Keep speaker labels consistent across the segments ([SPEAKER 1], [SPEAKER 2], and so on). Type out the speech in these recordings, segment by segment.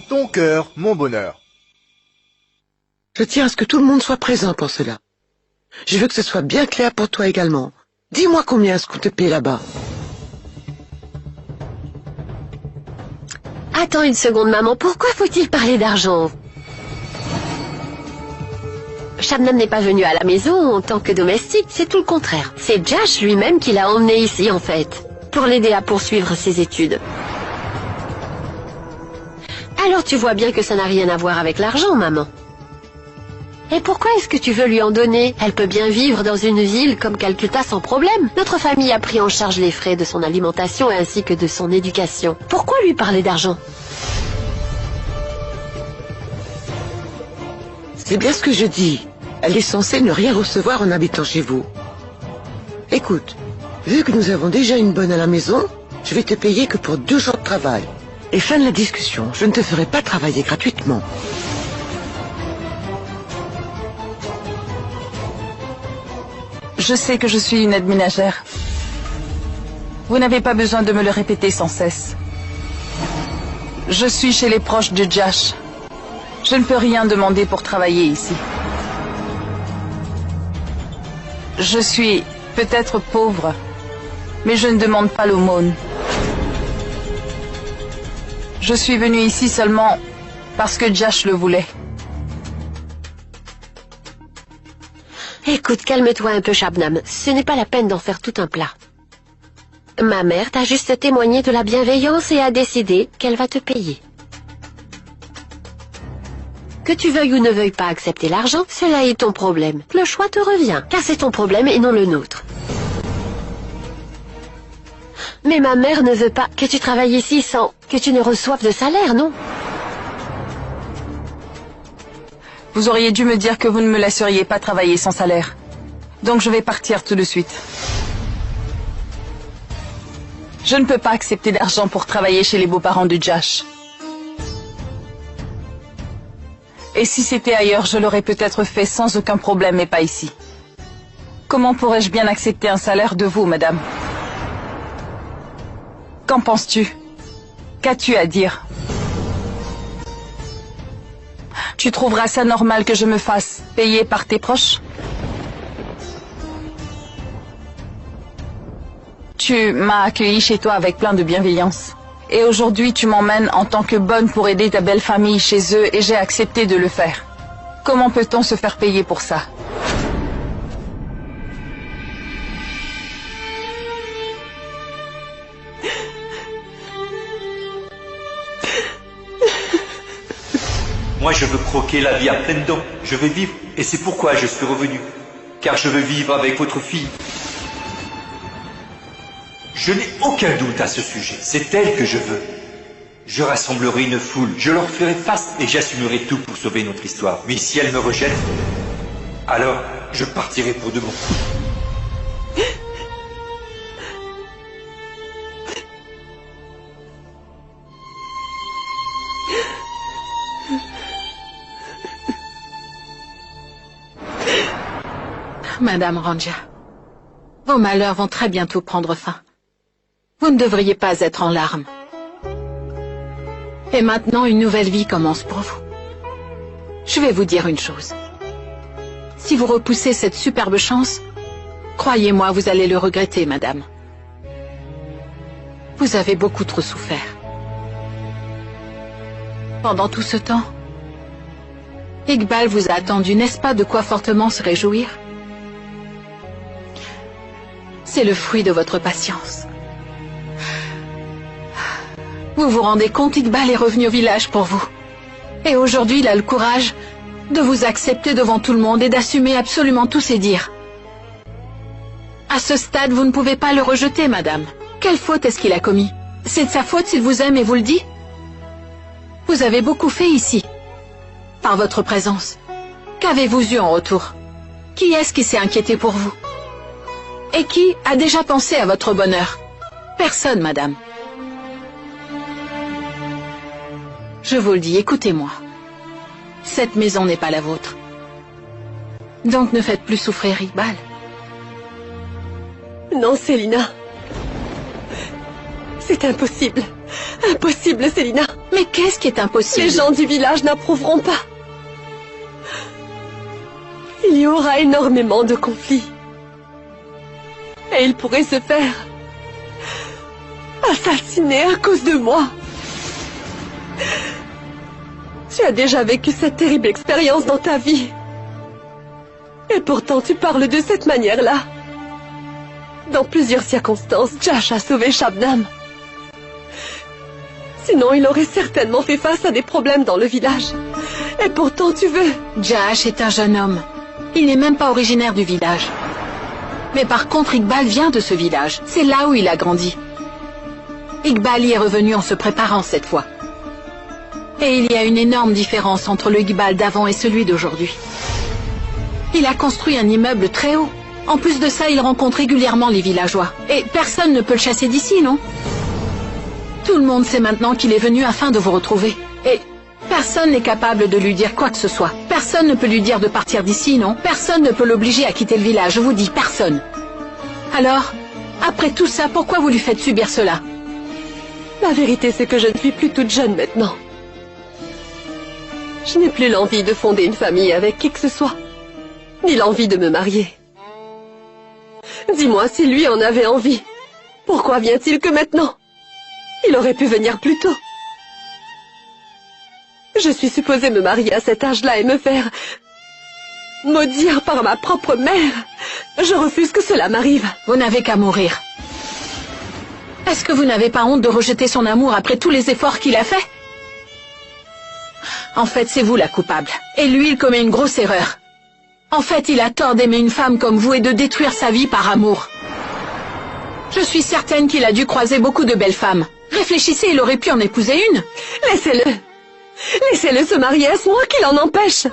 [SPEAKER 1] Ton cœur, mon bonheur.
[SPEAKER 2] Je tiens à ce que tout le monde soit présent pour cela. Je veux que ce soit bien clair pour toi également. Dis-moi combien est-ce qu'on te paie là-bas.
[SPEAKER 3] Attends une seconde, maman. Pourquoi faut-il parler d'argent? Shabnam n'est pas venu à la maison en tant que domestique, c'est tout le contraire. C'est Josh lui-même qui l'a emmené ici, en fait, pour l'aider à poursuivre ses études. Alors tu vois bien que ça n'a rien à voir avec l'argent, maman. Et pourquoi est-ce que tu veux lui en donner? Elle peut bien vivre dans une ville comme Calcutta sans problème. Notre famille a pris en charge les frais de son alimentation ainsi que de son éducation. Pourquoi lui parler d'argent?
[SPEAKER 2] C'est bien ce que je dis. Elle est censée ne rien recevoir en habitant chez vous. Écoute, vu que nous avons déjà une bonne à la maison, je vais te payer que pour 2 jours de travail. Et fin de la discussion, je ne te ferai pas travailler gratuitement.
[SPEAKER 4] Je sais que je suis une aide ménagère. Vous n'avez pas besoin de me le répéter sans cesse. Je suis chez les proches de Josh. Je ne peux rien demander pour travailler ici. Je suis peut-être pauvre, mais je ne demande pas l'aumône. Je suis venue ici seulement parce que Josh le voulait.
[SPEAKER 3] Écoute, calme-toi un peu, Shabnam. Ce n'est pas la peine d'en faire tout un plat. Ma mère t'a juste témoigné de la bienveillance et a décidé qu'elle va te payer. Que tu veuilles ou ne veuilles pas accepter l'argent, cela est ton problème. Le choix te revient, car c'est ton problème et non le nôtre. Mais ma mère ne veut pas que tu travailles ici sans que tu ne reçoives de salaire, non?
[SPEAKER 4] Vous auriez dû me dire que vous ne me laisseriez pas travailler sans salaire. Donc je vais partir tout de suite. Je ne peux pas accepter d'argent pour travailler chez les beaux-parents de Josh. Et si c'était ailleurs, je l'aurais peut-être fait sans aucun problème, mais pas ici. Comment pourrais-je bien accepter un salaire de vous, madame? Qu'en penses-tu? Qu'as-tu à dire? Tu trouveras ça normal que je me fasse payer par tes proches? Tu m'as accueilli chez toi avec plein de bienveillance. Et aujourd'hui, tu m'emmènes en tant que bonne pour aider ta belle famille chez eux et j'ai accepté de le faire. Comment peut-on se faire payer pour ça?
[SPEAKER 5] Moi, je veux croquer la vie à pleines dents. Je veux vivre et c'est pourquoi je suis revenu. Car je veux vivre avec votre fille. Je n'ai aucun doute à ce sujet. C'est elle que je veux. Je rassemblerai une foule, je leur ferai face et j'assumerai tout pour sauver notre histoire. Mais si elle me rejette, alors je partirai pour de bon.
[SPEAKER 6] Madame Ranja, vos malheurs vont très bientôt prendre fin. Vous ne devriez pas être en larmes. Et maintenant, une nouvelle vie commence pour vous. Je vais vous dire une chose. Si vous repoussez cette superbe chance, croyez-moi, vous allez le regretter, madame. Vous avez beaucoup trop souffert. Pendant tout ce temps, Iqbal vous a attendu, n'est-ce pas de quoi fortement se réjouir? C'est le fruit de votre patience. Vous vous rendez compte, Iqbal est revenu au village pour vous. Et aujourd'hui, il a le courage de vous accepter devant tout le monde et d'assumer absolument tous ses dires. À ce stade, vous ne pouvez pas le rejeter, madame. Quelle faute est-ce qu'il a commis? C'est de sa faute s'il vous aime et vous le dit? Vous avez beaucoup fait ici, par votre présence. Qu'avez-vous eu en retour? Qui est-ce qui s'est inquiété pour vous? Et qui a déjà pensé à votre bonheur? Personne, madame. Je vous le dis, écoutez-moi. Cette maison n'est pas la vôtre. Donc ne faites plus souffrir Iqbal.
[SPEAKER 3] Non, Célina. C'est impossible. Impossible, Célina.
[SPEAKER 6] Mais qu'est-ce qui est impossible?
[SPEAKER 3] Les gens du village n'approuveront pas. Il y aura énormément de conflits. Et il pourrait se faire assassiner à cause de moi. Tu as déjà vécu cette terrible expérience dans ta vie. Et pourtant tu parles de cette manière-là. Dans plusieurs circonstances, Josh a sauvé Shabnam. Sinon, il aurait certainement fait face à des problèmes dans le village. Et pourtant, tu veux...
[SPEAKER 6] Josh est un jeune homme. Il n'est même pas originaire du village. Mais par contre, Iqbal vient de ce village. C'est là où il a grandi. Iqbal y est revenu en se préparant cette fois. Et il y a une énorme différence entre le Iqbal d'avant et celui d'aujourd'hui. Il a construit un immeuble très haut. En plus de ça, il rencontre régulièrement les villageois. Et personne ne peut le chasser d'ici, non? Tout le monde sait maintenant qu'il est venu afin de vous retrouver. Et personne n'est capable de lui dire quoi que ce soit. Personne ne peut lui dire de partir d'ici, non? Personne ne peut l'obliger à quitter le village, je vous dis, personne. Alors, après tout ça, pourquoi vous lui faites subir cela?
[SPEAKER 3] La vérité, c'est que je ne suis plus toute jeune maintenant. Je n'ai plus l'envie de fonder une famille avec qui que ce soit. Ni l'envie de me marier. Dis-moi, si lui en avait envie, pourquoi vient-il que maintenant? Il aurait pu venir plus tôt. Je suis supposée me marier à cet âge-là et me faire maudire par ma propre mère. Je refuse que cela m'arrive.
[SPEAKER 6] Vous n'avez qu'à mourir. Est-ce que vous n'avez pas honte de rejeter son amour après tous les efforts qu'il a fait? En fait, c'est vous la coupable. Et lui, il commet une grosse erreur. En fait, il a tort d'aimer une femme comme vous et de détruire sa vie par amour. Je suis certaine qu'il a dû croiser beaucoup de belles femmes. Réfléchissez, il aurait pu en épouser une.
[SPEAKER 3] Laissez-le. Laissez-le se marier, est-ce moi qui l'en empêche?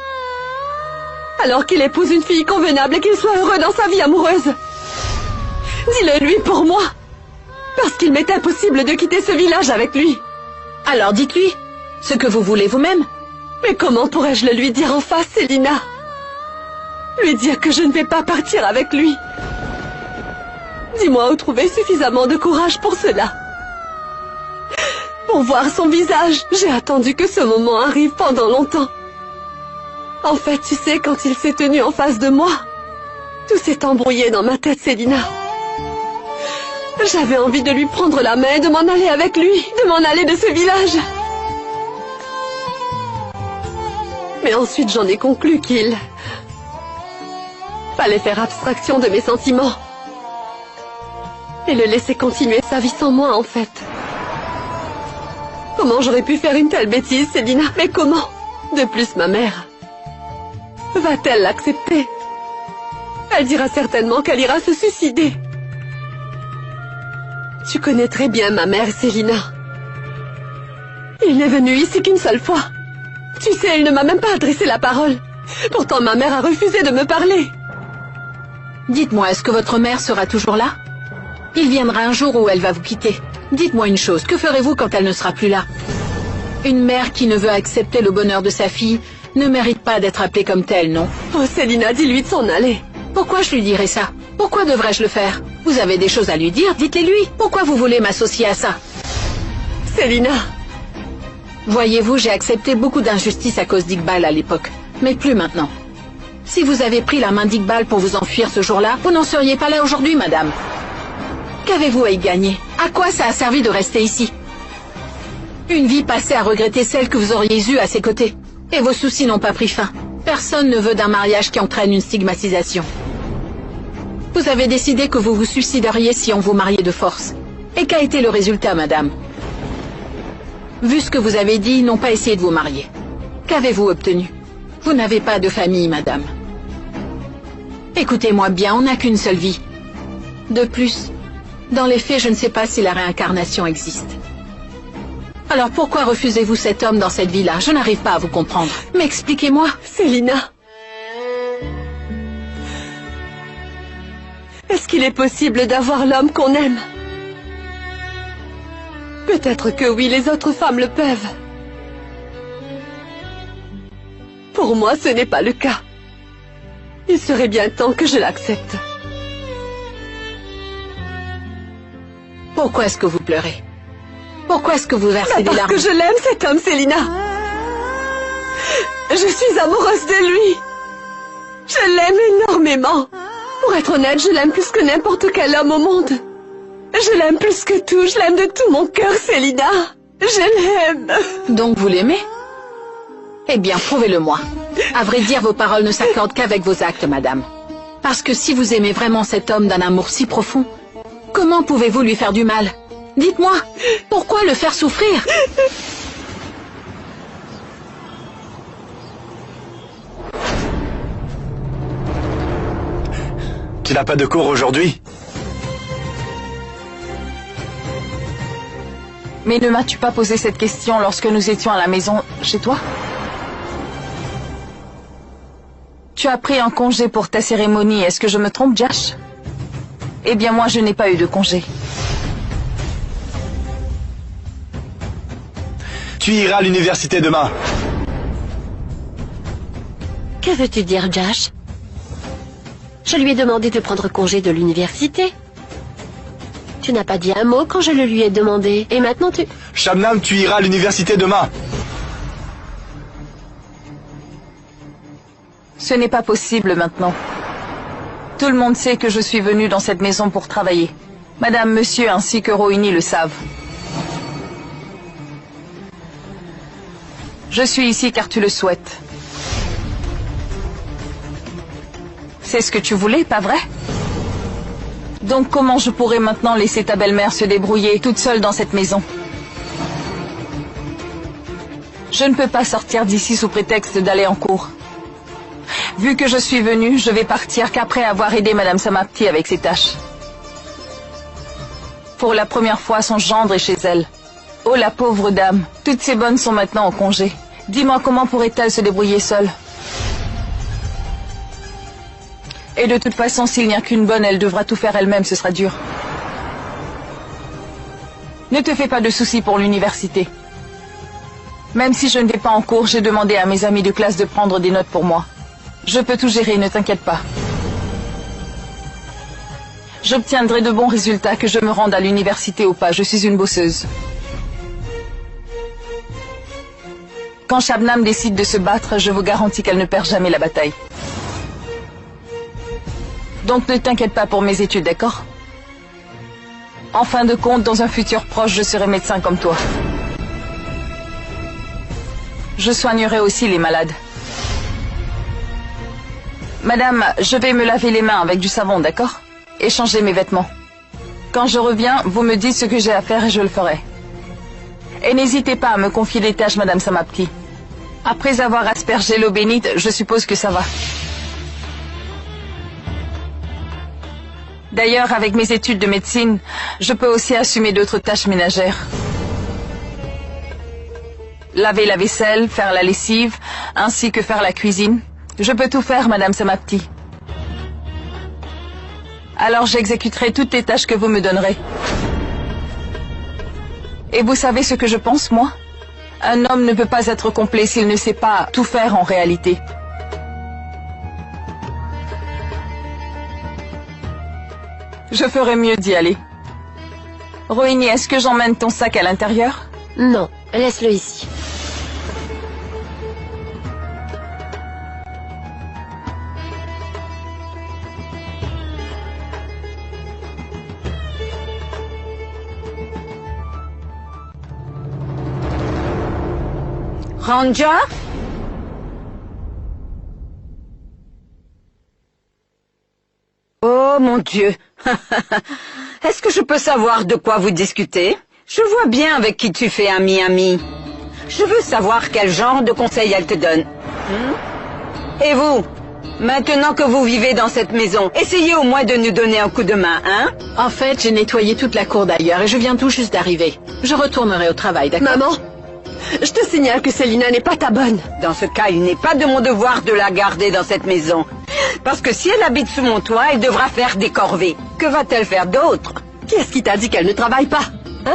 [SPEAKER 3] Alors qu'il épouse une fille convenable et qu'il soit heureux dans sa vie amoureuse. Dis-le lui pour moi. Parce qu'il m'est impossible de quitter ce village avec lui.
[SPEAKER 6] Alors dites-lui ce que vous voulez vous-même.
[SPEAKER 3] Mais comment pourrais-je le lui dire en face, Célina? Lui dire que je ne vais pas partir avec lui. Dis-moi où trouver suffisamment de courage pour cela. Pour voir son visage, j'ai attendu que ce moment arrive pendant longtemps. En fait, tu sais, quand il s'est tenu en face de moi, tout s'est embrouillé dans ma tête, Célina. J'avais envie de lui prendre la main et de m'en aller avec lui, de m'en aller de ce village. Mais ensuite, j'en ai conclu qu'il fallait faire abstraction de mes sentiments. Et le laisser continuer sa vie sans moi, en fait. Comment j'aurais pu faire une telle bêtise, Célina? Mais comment? De plus, ma mère... va-t-elle l'accepter? Elle dira certainement qu'elle ira se suicider. Tu connais très bien ma mère, Célina. Il n'est venu ici qu'une seule fois. Tu sais, il ne m'a même pas adressé la parole. Pourtant, ma mère a refusé de me parler.
[SPEAKER 6] Dites-moi, est-ce que votre mère sera toujours là? Il viendra un jour où elle va vous quitter. Dites-moi une chose, que ferez-vous quand elle ne sera plus là? Une mère qui ne veut accepter le bonheur de sa fille ne mérite pas d'être appelée comme telle, non?
[SPEAKER 3] Oh, Célina, dis-lui de s'en aller.
[SPEAKER 6] Pourquoi je lui dirais ça? Pourquoi devrais-je le faire? Vous avez des choses à lui dire, dites-les lui. Pourquoi vous voulez m'associer à ça?
[SPEAKER 3] Célina.
[SPEAKER 6] Voyez-vous, j'ai accepté beaucoup d'injustices à cause d'Iqbal à l'époque, mais plus maintenant. Si vous avez pris la main d'Iqbal pour vous enfuir ce jour-là, vous n'en seriez pas là aujourd'hui, madame. Qu'avez-vous à y gagner? À quoi ça a servi de rester ici? Une vie passée à regretter celle que vous auriez eue à ses côtés. Et vos soucis n'ont pas pris fin. Personne ne veut d'un mariage qui entraîne une stigmatisation. Vous avez décidé que vous vous suicideriez si on vous mariait de force. Et qu'a été le résultat, madame? Vu ce que vous avez dit, ils n'ont pas essayé de vous marier. Qu'avez-vous obtenu? Vous n'avez pas de famille, madame. Écoutez-moi bien, on n'a qu'une seule vie. De plus, dans les faits, je ne sais pas si la réincarnation existe. Alors pourquoi refusez-vous cet homme dans cette vie-là? Je n'arrive pas à vous comprendre. Mais expliquez-moi.
[SPEAKER 3] Célina. Est-ce qu'il est possible d'avoir l'homme qu'on aime? Peut-être que oui, les autres femmes le peuvent. Pour moi, ce n'est pas le cas. Il serait bien temps que je l'accepte.
[SPEAKER 6] Pourquoi est-ce que vous pleurez? Pourquoi est-ce que vous versez des larmes?
[SPEAKER 1] Parce que je l'aime, cet homme, Célina. Je suis amoureuse de lui. Je l'aime énormément. Pour être honnête, je l'aime plus que n'importe quel homme au monde. Je l'aime plus que tout, je l'aime de tout mon cœur, Célina. Je l'aime.
[SPEAKER 6] Donc vous l'aimez? Eh bien, prouvez-le-moi. À vrai dire, vos paroles ne s'accordent qu'avec vos actes, madame. Parce que si vous aimez vraiment cet homme d'un amour si profond, comment pouvez-vous lui faire du mal? Dites-moi, pourquoi le faire souffrir?
[SPEAKER 7] Tu n'as pas de cours aujourd'hui?
[SPEAKER 4] Mais ne m'as-tu pas posé cette question lorsque nous étions à la maison chez toi? Tu as pris un congé pour ta cérémonie, est-ce que je me trompe, Josh? Eh bien moi je n'ai pas eu de congé.
[SPEAKER 7] Tu iras à l'université demain.
[SPEAKER 3] Que veux-tu dire, Josh? Je lui ai demandé de prendre congé de l'université. Tu n'as pas dit un mot quand je le lui ai demandé. Et maintenant tu...
[SPEAKER 7] Shabnam, tu iras à l'université demain.
[SPEAKER 4] Ce n'est pas possible maintenant. Tout le monde sait que je suis venue dans cette maison pour travailler. Madame, monsieur ainsi que Rohini le savent. Je suis ici car tu le souhaites. C'est ce que tu voulais, pas vrai? Donc comment je pourrais maintenant laisser ta belle-mère se débrouiller toute seule dans cette maison? Je ne peux pas sortir d'ici sous prétexte d'aller en cours. Vu que je suis venue, je vais partir qu'après avoir aidé Madame Samapti avec ses tâches. Pour la première fois, son gendre est chez elle. Oh la pauvre dame, toutes ces bonnes sont maintenant en congé. Dis-moi comment pourrait-elle se débrouiller seule? Et de toute façon, s'il n'y a qu'une bonne, elle devra tout faire elle-même, ce sera dur. Ne te fais pas de soucis pour l'université. Même si je ne vais pas en cours, j'ai demandé à mes amis de classe de prendre des notes pour moi. Je peux tout gérer, ne t'inquiète pas. J'obtiendrai de bons résultats que je me rende à l'université ou pas, je suis une bosseuse. Quand Shabnam décide de se battre, je vous garantis qu'elle ne perd jamais la bataille. Donc ne t'inquiète pas pour mes études, d'accord? En fin de compte, dans un futur proche, je serai médecin comme toi. Je soignerai aussi les malades. Madame, je vais me laver les mains avec du savon, d'accord? Et changer mes vêtements. Quand je reviens, vous me dites ce que j'ai à faire et je le ferai. Et n'hésitez pas à me confier des tâches, Madame Samapti. Après avoir aspergé l'eau bénite, je suppose que ça va. D'ailleurs, avec mes études de médecine, je peux aussi assumer d'autres tâches ménagères. Laver la vaisselle, faire la lessive, ainsi que faire la cuisine. Je peux tout faire, Madame Samapti. Alors j'exécuterai toutes les tâches que vous me donnerez. Et vous savez ce que je pense, moi? Un homme ne peut pas être complet s'il ne sait pas tout faire en réalité. Je ferais mieux d'y aller. Rohini, est-ce que j'emmène ton sac à l'intérieur?
[SPEAKER 3] Non, laisse-le ici.
[SPEAKER 1] Ranja? Oh mon Dieu. Est-ce que je peux savoir de quoi vous discutez? Je vois bien avec qui tu fais ami-ami. Je veux savoir quel genre de conseils elle te donne. Et vous? Maintenant que vous vivez dans cette maison, essayez au moins de nous donner un coup de main, hein?
[SPEAKER 6] En fait, j'ai nettoyé toute la cour d'ailleurs et je viens tout juste d'arriver. Je retournerai au travail, d'accord?
[SPEAKER 1] Maman, je te signale que Célina n'est pas ta bonne. Dans ce cas, il n'est pas de mon devoir de la garder dans cette maison. Parce que si elle habite sous mon toit, elle devra faire des corvées. Que va-t-elle faire d'autre? Qui est-ce qui t'a dit qu'elle ne travaille pas? Hein?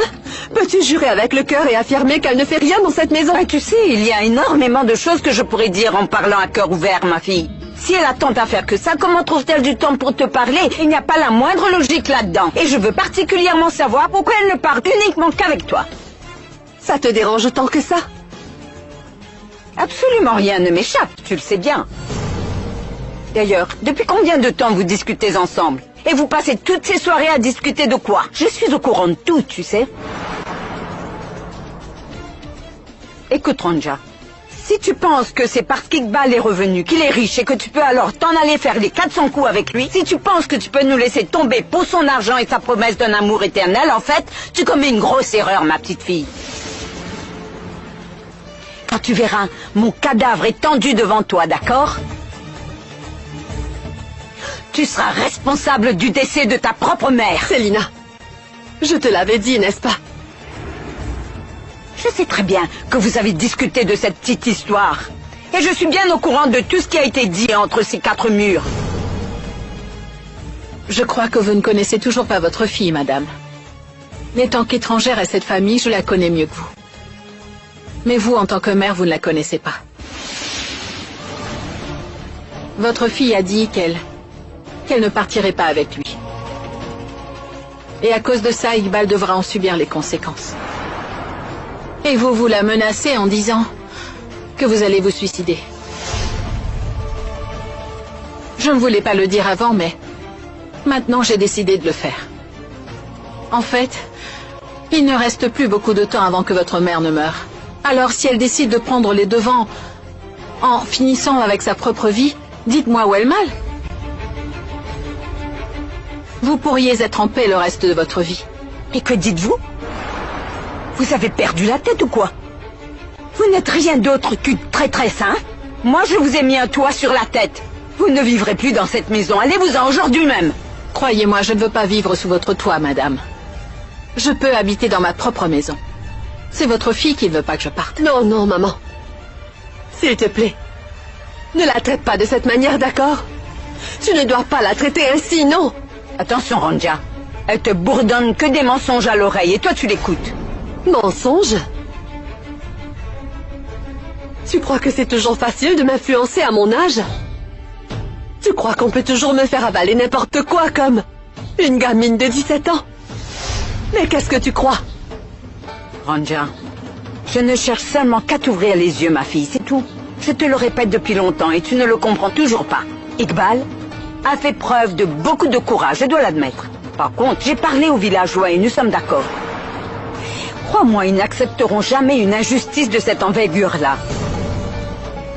[SPEAKER 1] Peux-tu jurer avec le cœur et affirmer qu'elle ne fait rien dans cette maison? Tu sais, il y a énormément de choses que je pourrais dire en parlant à cœur ouvert, ma fille. Si elle a tant à faire que ça, comment trouve-t-elle du temps pour te parler? Il n'y a pas la moindre logique là-dedans. Et je veux particulièrement savoir pourquoi elle ne parle uniquement qu'avec toi.
[SPEAKER 3] Ça te dérange autant que ça?
[SPEAKER 1] Absolument rien ne m'échappe, tu le sais bien. D'ailleurs, depuis combien de temps vous discutez ensemble? Et vous passez toutes ces soirées à discuter de quoi? Je suis au courant de tout, tu sais. Écoute, Ranja, si tu penses que c'est parce qu'Iqbal est revenu, qu'il est riche et que tu peux alors t'en aller faire les 400 coups avec lui, si tu penses que tu peux nous laisser tomber pour son argent et sa promesse d'un amour éternel, en fait, tu commets une grosse erreur, ma petite fille. Quand tu verras mon cadavre étendu devant toi, d'accord? Tu seras responsable du décès de ta propre mère.
[SPEAKER 3] Célina, je te l'avais dit, n'est-ce pas?
[SPEAKER 1] Je sais très bien que vous avez discuté de cette petite histoire. Et je suis bien au courant de tout ce qui a été dit entre ces 4 murs.
[SPEAKER 6] Je crois que vous ne connaissez toujours pas votre fille, madame. N'étant qu'étrangère à cette famille, je la connais mieux que vous. Mais vous, en tant que mère, vous ne la connaissez pas. Votre fille a dit qu'elle ne partirait pas avec lui. Et à cause de ça, Iqbal devra en subir les conséquences. Et vous la menacez en disant que vous allez vous suicider. Je ne voulais pas le dire avant, mais maintenant j'ai décidé de le faire. En fait, il ne reste plus beaucoup de temps avant que votre mère ne meure. Alors si elle décide de prendre les devants en finissant avec sa propre vie, dites-moi où est le mal. Vous pourriez être en paix le reste de votre vie.
[SPEAKER 1] Et que dites-vous? Vous avez perdu la tête ou quoi? Vous n'êtes rien d'autre qu'une traîtresse, hein? Moi, je vous ai mis un toit sur la tête. Vous ne vivrez plus dans cette maison. Allez-vous-en aujourd'hui même.
[SPEAKER 6] Croyez-moi, je ne veux pas vivre sous votre toit, madame. Je peux habiter dans ma propre maison. C'est votre fille qui ne veut pas que je parte.
[SPEAKER 3] Non, non, maman. S'il te plaît, ne la traite pas de cette manière, d'accord? Tu ne dois pas la traiter ainsi, non?
[SPEAKER 1] Attention, Ranja. Elle te bourdonne que des mensonges à l'oreille et toi, tu l'écoutes.
[SPEAKER 3] Mensonge? Tu crois que c'est toujours facile de m'influencer à mon âge? Tu crois qu'on peut toujours me faire avaler n'importe quoi comme une gamine de 17 ans? Mais qu'est-ce que tu crois?
[SPEAKER 1] Ranja, je ne cherche seulement qu'à t'ouvrir les yeux, ma fille, c'est tout. Je te le répète depuis longtemps et tu ne le comprends toujours pas. Iqbal a fait preuve de beaucoup de courage, je dois l'admettre. Par contre, j'ai parlé aux villageois et nous sommes d'accord. Crois-moi, ils n'accepteront jamais une injustice de cette envergure-là.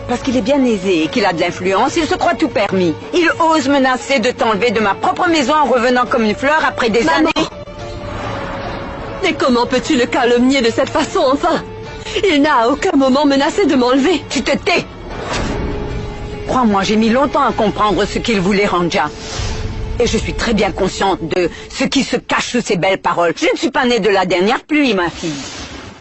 [SPEAKER 1] Parce qu'il est bien aisé et qu'il a de l'influence, il se croit tout permis. Il ose menacer de t'enlever de ma propre maison en revenant comme une fleur après des
[SPEAKER 3] Maman!
[SPEAKER 1] années.
[SPEAKER 3] Mais comment peux-tu le calomnier de cette façon, enfin? Il n'a à aucun moment menacé de m'enlever.
[SPEAKER 1] Tu te tais! Crois-moi, j'ai mis longtemps à comprendre ce qu'il voulait, Ranja. Et je suis très bien consciente de ce qui se cache sous ces belles paroles. Je ne suis pas née de la dernière pluie, ma fille.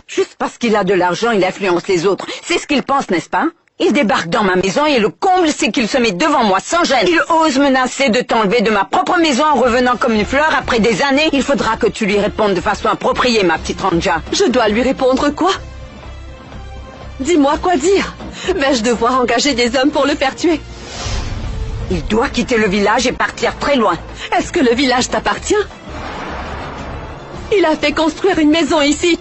[SPEAKER 1] Juste parce qu'il a de l'argent, il influence les autres. C'est ce qu'il pense, n'est-ce pas? Il débarque dans ma maison et le comble, c'est qu'il se met devant moi sans gêne. Il ose menacer de t'enlever de ma propre maison en revenant comme une fleur après des années. Il faudra que tu lui répondes de façon appropriée, ma petite Ranja.
[SPEAKER 3] Je dois lui répondre quoi? Dis-moi quoi dire. Vais-je devoir engager des hommes pour le faire tuer?
[SPEAKER 1] Il doit quitter le village et partir très loin.
[SPEAKER 3] Est-ce que le village t'appartient? Il a fait construire une maison ici.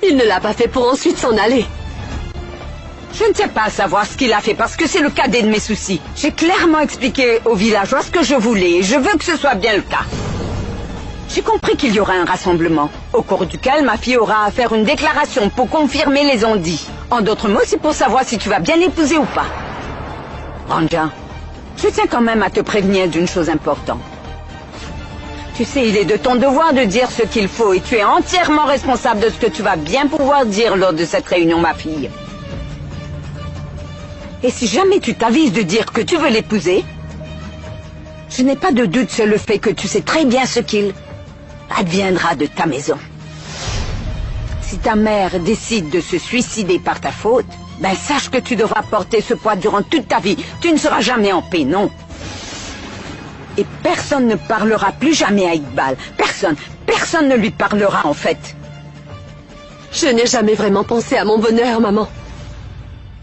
[SPEAKER 3] Il ne l'a pas fait pour ensuite s'en aller.
[SPEAKER 1] Je ne sais pas savoir ce qu'il a fait parce que c'est le cadet de mes soucis. J'ai clairement expliqué aux villageois ce que je voulais et je veux que ce soit bien le cas. J'ai compris qu'il y aura un rassemblement, au cours duquel ma fille aura à faire une déclaration pour confirmer les ondits. En d'autres mots, c'est pour savoir si tu vas bien l'épouser ou pas. Ranja, je tiens quand même à te prévenir d'une chose importante. Tu sais, il est de ton devoir de dire ce qu'il faut et tu es entièrement responsable de ce que tu vas bien pouvoir dire lors de cette réunion, ma fille. Et si jamais tu t'avises de dire que tu veux l'épouser, je n'ai pas de doute sur le fait que tu sais très bien ce qu'il adviendra de ta maison. Si ta mère décide de se suicider par ta faute, ben sache que tu devras porter ce poids durant toute ta vie. Tu ne seras jamais en paix, non. Et personne ne parlera plus jamais à Iqbal. Personne. Personne ne lui parlera, en fait.
[SPEAKER 3] Je n'ai jamais vraiment pensé à mon bonheur, maman.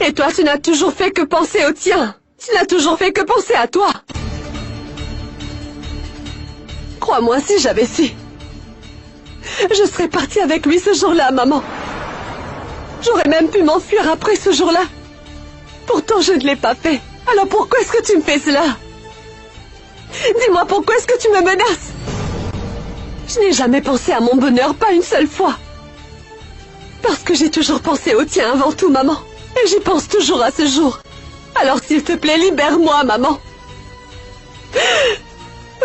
[SPEAKER 3] Et toi, tu n'as toujours fait que penser au tien. Tu n'as toujours fait que penser à toi. Crois-moi, si j'avais su, je serais partie avec lui ce jour-là, maman.
[SPEAKER 8] J'aurais même pu m'enfuir après ce jour-là. Pourtant, je ne l'ai pas fait. Alors pourquoi est-ce que tu me fais cela? Dis-moi, pourquoi est-ce que tu me menaces? Je n'ai jamais pensé à mon bonheur, pas une seule fois. Parce que j'ai toujours pensé au tien avant tout, maman. Et j'y pense toujours à ce jour. Alors s'il te plaît, libère-moi, maman.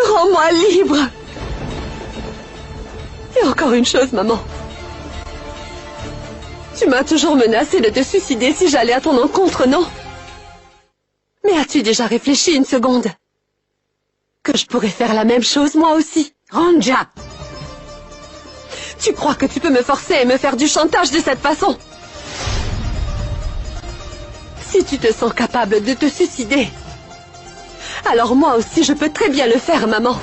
[SPEAKER 8] Rends-moi libre. Et encore une chose, maman. Tu m'as toujours menacé de te suicider si j'allais à ton encontre, non? Mais as-tu déjà réfléchi une seconde? Que je pourrais faire la même chose, moi aussi?
[SPEAKER 1] Ranja!
[SPEAKER 8] Tu crois que tu peux me forcer et me faire du chantage de cette façon? Si tu te sens capable de te suicider, alors moi aussi je peux très bien le faire, maman.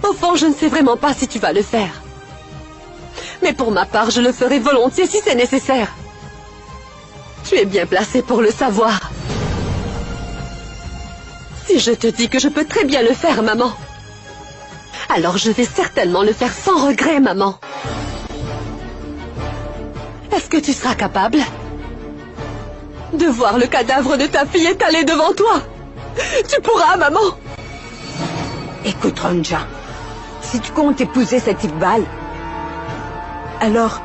[SPEAKER 8] Au fond, je ne sais vraiment pas si tu vas le faire. Mais pour ma part, je le ferai volontiers si c'est nécessaire. Tu es bien placé pour le savoir. Si je te dis que je peux très bien le faire, maman, alors je vais certainement le faire sans regret, maman. Est-ce que tu seras capable de voir le cadavre de ta fille étalé devant toi? Tu pourras, maman.
[SPEAKER 1] Écoute, Ranja, si tu comptes épouser cet Iqbal, alors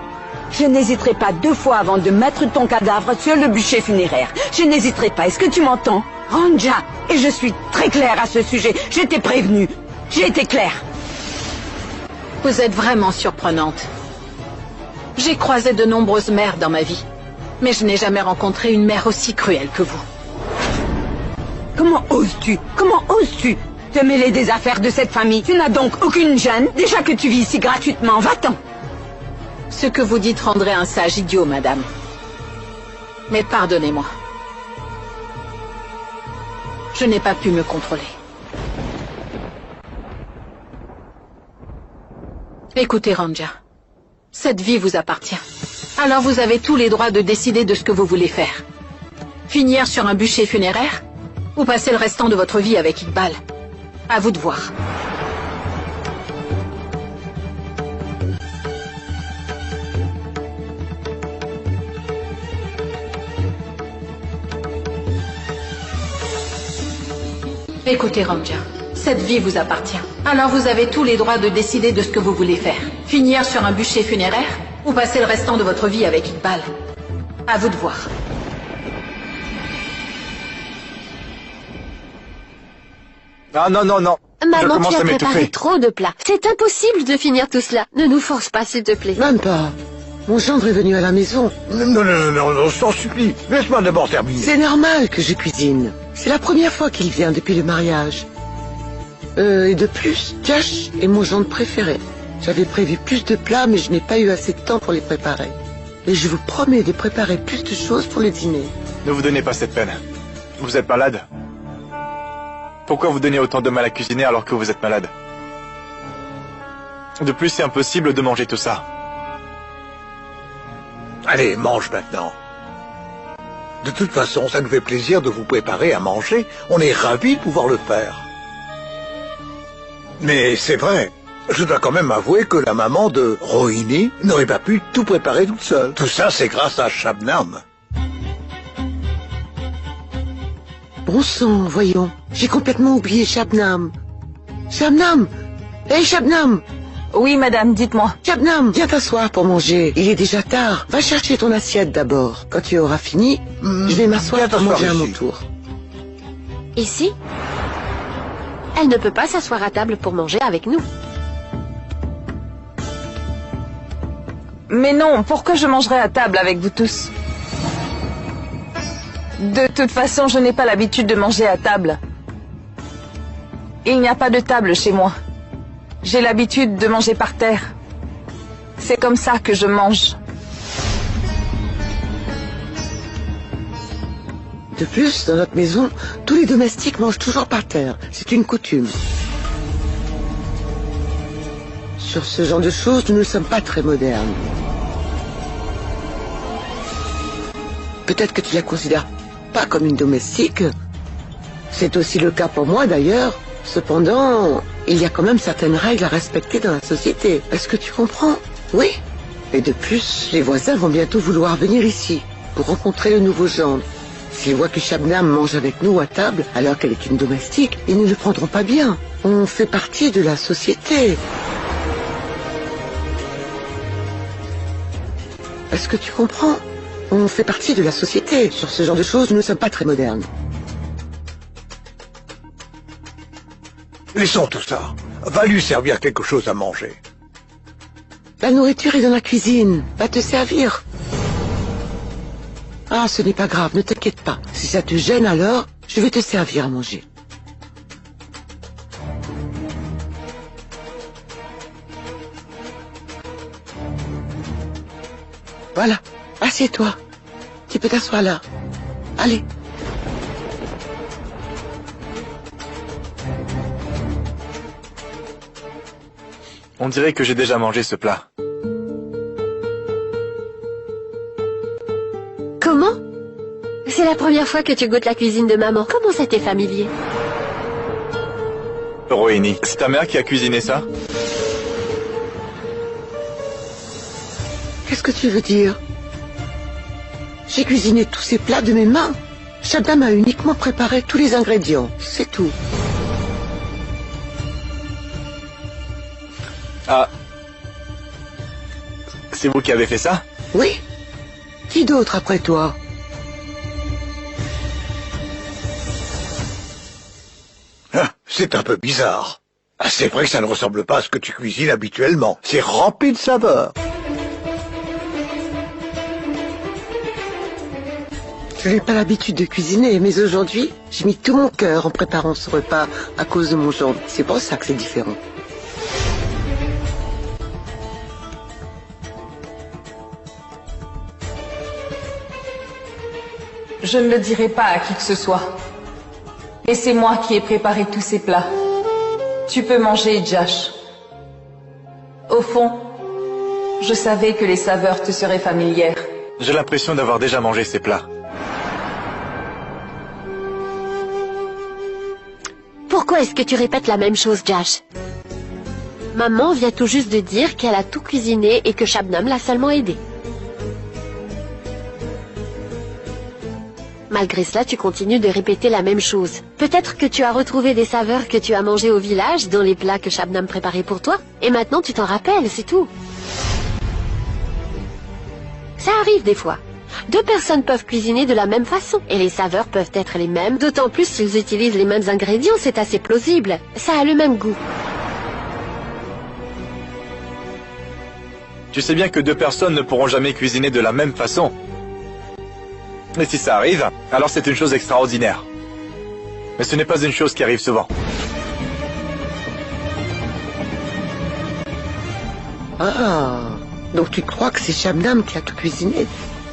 [SPEAKER 1] je n'hésiterai pas 2 fois avant de mettre ton cadavre sur le bûcher funéraire. Je n'hésiterai pas. Est-ce que tu m'entends, Ranja? Et je suis très claire à ce sujet. Je t'ai prévenu. J'ai été claire.
[SPEAKER 6] Vous êtes vraiment surprenante. J'ai croisé de nombreuses mères dans ma vie, mais je n'ai jamais rencontré une mère aussi cruelle que vous.
[SPEAKER 1] Comment oses-tu te mêler des affaires de cette famille? Tu n'as donc aucune gêne, déjà que tu vis ici gratuitement. Va-t'en.
[SPEAKER 6] Ce que vous dites rendrait un sage idiot, madame. Mais pardonnez-moi. Je n'ai pas pu me contrôler. Écoutez, Ranja. Cette vie vous appartient. Alors vous avez tous les droits de décider de ce que vous voulez faire. Finir sur un bûcher funéraire ou passer le restant de votre vie avec Iqbal. À vous de voir. Écoutez, Ranja. Cette vie vous appartient. Alors vous avez tous les droits de décider de ce que vous voulez faire. Finir sur un bûcher funéraire ou passer le restant de votre vie avec Iqbal. À vous de voir.
[SPEAKER 7] Ah non, non, non. Je
[SPEAKER 3] Maman,
[SPEAKER 7] commence
[SPEAKER 3] tu as
[SPEAKER 7] à
[SPEAKER 3] préparé
[SPEAKER 7] m'étouffer.
[SPEAKER 3] trop de plats. C'est impossible de finir tout cela. Ne nous force pas, s'il te plaît.
[SPEAKER 2] Même pas. Mon gendre est venu à la maison.
[SPEAKER 9] Non, non, non, non, non, je t'en supplie. Laisse-moi d'abord terminer.
[SPEAKER 2] C'est normal que je cuisine. C'est la première fois qu'il vient depuis le mariage. Et de plus, Josh est mon gendre préféré. J'avais prévu plus de plats, mais je n'ai pas eu assez de temps pour les préparer. Et je vous promets de préparer plus de choses pour le dîner.
[SPEAKER 7] Ne vous donnez pas cette peine. Vous êtes malade. Pourquoi vous donnez autant de mal à cuisiner alors que vous êtes malade? De plus, c'est impossible de manger tout ça.
[SPEAKER 9] Allez, mange maintenant. De toute façon, ça nous fait plaisir de vous préparer à manger. On est ravis de pouvoir le faire. Mais c'est vrai, je dois quand même avouer que la maman de Rohini n'aurait pas pu tout préparer toute seule. Tout ça, c'est grâce à Shabnam.
[SPEAKER 2] Bon sang, voyons. J'ai complètement oublié Shabnam. Shabnam! Hé, Shabnam!
[SPEAKER 4] Oui, madame, dites-moi.
[SPEAKER 2] Shabnam, viens t'asseoir pour manger. Il est déjà tard. Va chercher ton assiette d'abord. Quand tu auras fini, je vais m'asseoir
[SPEAKER 9] viens
[SPEAKER 2] pour
[SPEAKER 9] t'asseoir
[SPEAKER 2] manger à mon
[SPEAKER 9] ici.
[SPEAKER 2] tour.
[SPEAKER 3] Ici? Elle ne peut pas s'asseoir à table pour manger avec nous.
[SPEAKER 4] Mais non, pourquoi je mangerais à table avec vous tous? De toute façon, je n'ai pas l'habitude de manger à table. Il n'y a pas de table chez moi. J'ai l'habitude de manger par terre. C'est comme ça que je mange.
[SPEAKER 2] De plus, dans notre maison, tous les domestiques mangent toujours par terre. C'est une coutume. Sur ce genre de choses, nous ne sommes pas très modernes. Peut-être que tu la considères pas comme une domestique. C'est aussi le cas pour moi d'ailleurs. Cependant, il y a quand même certaines règles à respecter dans la société. Est-ce que tu comprends? Oui? Et de plus, les voisins vont bientôt vouloir venir ici pour rencontrer le nouveau gendre. S'ils voient que Shabnam mange avec nous à table alors qu'elle est une domestique, ils ne le prendront pas bien. On fait partie de la société. Est-ce que tu comprends? On fait partie de la société. Sur ce genre de choses, nous ne sommes pas très modernes.
[SPEAKER 9] Laissons tout ça. Va lui servir quelque chose à manger.
[SPEAKER 2] La nourriture est dans la cuisine. Va te servir. Ah, ce n'est pas grave, ne t'inquiète pas. Si ça te gêne alors, je vais te servir à manger. Voilà, assieds-toi. Tu peux t'asseoir là. Allez.
[SPEAKER 7] On dirait que j'ai déjà mangé ce plat.
[SPEAKER 3] Comment? C'est la première fois que tu goûtes la cuisine de maman. Comment ça t'est familier?
[SPEAKER 7] Rohini, c'est ta mère qui a cuisiné ça?
[SPEAKER 2] Qu'est-ce que tu veux dire? J'ai cuisiné tous ces plats de mes mains. Shabnam a uniquement préparé tous les ingrédients. C'est tout.
[SPEAKER 7] Ah. C'est vous qui avez fait ça?
[SPEAKER 2] Oui. Qui d'autre après toi?
[SPEAKER 9] Ah, c'est un peu bizarre. Ah, c'est vrai que ça ne ressemble pas à ce que tu cuisines habituellement. C'est rempli de saveurs.
[SPEAKER 2] Je n'ai pas l'habitude de cuisiner, mais aujourd'hui, j'ai mis tout mon cœur en préparant ce repas à cause de mon gendre. C'est pour ça que c'est différent.
[SPEAKER 4] Je ne le dirai pas à qui que ce soit. Et c'est moi qui ai préparé tous ces plats. Tu peux manger, Josh. Au fond, je savais que les saveurs te seraient familières.
[SPEAKER 7] J'ai l'impression d'avoir déjà mangé ces plats.
[SPEAKER 3] Pourquoi est-ce que tu répètes la même chose, Josh? Maman vient tout juste de dire qu'elle a tout cuisiné et que Shabnam l'a seulement aidé. Malgré cela, tu continues de répéter la même chose. Peut-être que tu as retrouvé des saveurs que tu as mangées au village dans les plats que Shabnam préparait pour toi. Et maintenant, tu t'en rappelles, c'est tout. Ça arrive des fois. Deux personnes peuvent cuisiner de la même façon. Et les saveurs peuvent être les mêmes. D'autant plus s'ils utilisent les mêmes ingrédients, c'est assez plausible. Ça a le même goût.
[SPEAKER 7] Tu sais bien que deux personnes ne pourront jamais cuisiner de la même façon. Et si ça arrive, alors c'est une chose extraordinaire. Mais ce n'est pas une chose qui arrive souvent.
[SPEAKER 2] Ah, donc tu crois que c'est Shabnam qui a tout cuisiné?